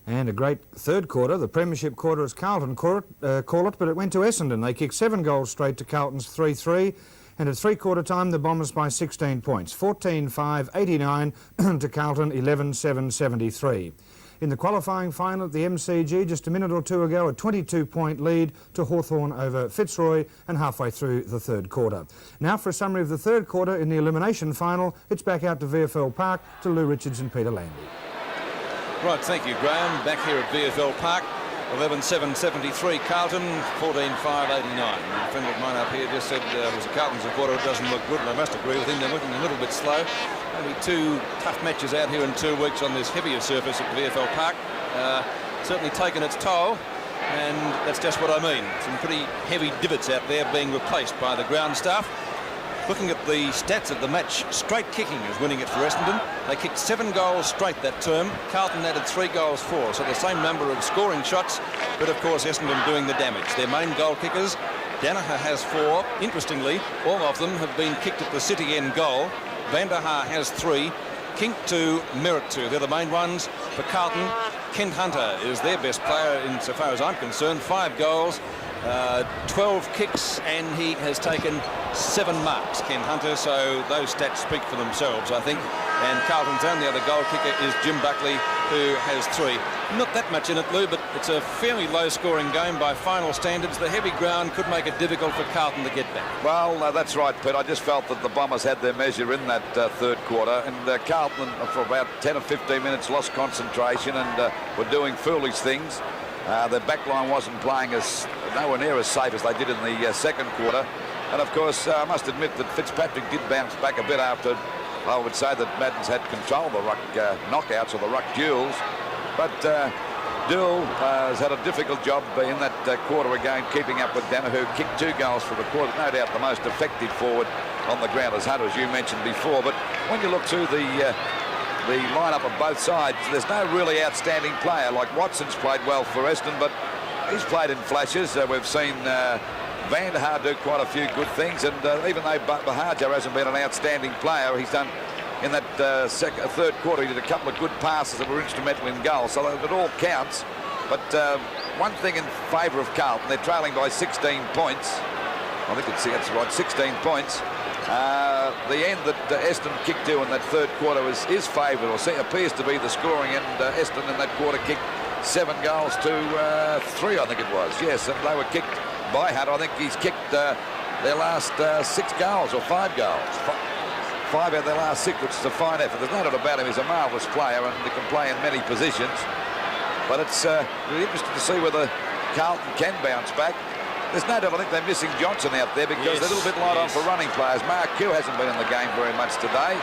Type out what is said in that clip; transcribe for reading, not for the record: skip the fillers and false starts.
And a great third quarter, the premiership quarter as Carlton call it, but it went to Essendon. They kicked 7 goals straight to Carlton's 3-3, and at three-quarter time the Bombers by 16 points, 14-5, 89 to Carlton, 11-7, 73. In the qualifying final at the MCG just a minute or two ago, a 22-point lead to Hawthorn over Fitzroy, and halfway through the third quarter. Now for a summary of the third quarter in the elimination final, it's back out to VFL Park to Lou Richards and Peter Landy. Right, thank you, Graham. Back here at VFL Park, 11-7, 73 Carlton, 14-5, 89. A friend of mine up here just said it was a Carlton supporter, it doesn't look good, and I must agree with him. They're looking a little bit slow. Only 2 tough matches out here in 2 weeks on this heavier surface at VFL Park. Certainly taken its toll, and that's just what I mean. Some pretty heavy divots out there being replaced by the ground staff. Looking at the stats of the match, straight kicking is winning it for Essendon. They kicked 7 goals straight that term. Carlton added 3 goals 4, so the same number of scoring shots, but of course Essendon doing the damage. Their main goal kickers, Danaher has 4. Interestingly, all of them have been kicked at the City end goal. Van der Haar has 3. Kink 2, Merritt 2. They're the main ones for Carlton. Kent Hunter is their best player insofar as I'm concerned. 5 goals. 12 kicks, and he has taken 7 marks, Ken Hunter, so those stats speak for themselves, I think. And Carlton's only other goal kicker is Jim Buckley, who has 3. Not that much in it, Lou, but it's a fairly low-scoring game by final standards. The heavy ground could make it difficult for Carlton to get back. Well, that's right, Pete. I just felt that the Bombers had their measure in that third quarter, and Carlton, for about 10 or 15 minutes, lost concentration and were doing foolish things. Their backline wasn't playing nowhere near as safe as they did in the second quarter. And of course, I must admit that Fitzpatrick did bounce back a bit after, I would say, that Madden's had control of the ruck knockouts or the ruck duels. But Dill has had a difficult job in that quarter again, keeping up with Danaher, who kicked 2 goals for the quarter. No doubt the most effective forward on the ground as Hunter, as you mentioned before. But when you look through the lineup of both sides, there's no really outstanding player. Like Watson's played well for Essendon, but he's played in flashes. We've seen Van der Haar do quite a few good things, and even though Bahajar hasn't been an outstanding player, he's done in that third quarter, he did a couple of good passes that were instrumental in goals, so it all counts. But one thing in favour of Carlton, they're trailing by 16 points. I think that's right, 16 points. The end that Essendon kicked to in that third quarter is favoured, or appears to be the scoring end. Essendon in that quarter kicked 7 goals to 3, I think it was. Yes, and they were kicked by Hunter. I think he's kicked their last 6 goals or 5 goals. 5 out of their last 6, which is a fine effort. There's no doubt about him. He's a marvellous player and he can play in many positions. But it's really interesting to see whether Carlton can bounce back. There's no doubt, I think they're missing Johnson out there because they're a little bit light on for running players. Mark Q hasn't been in the game very much today.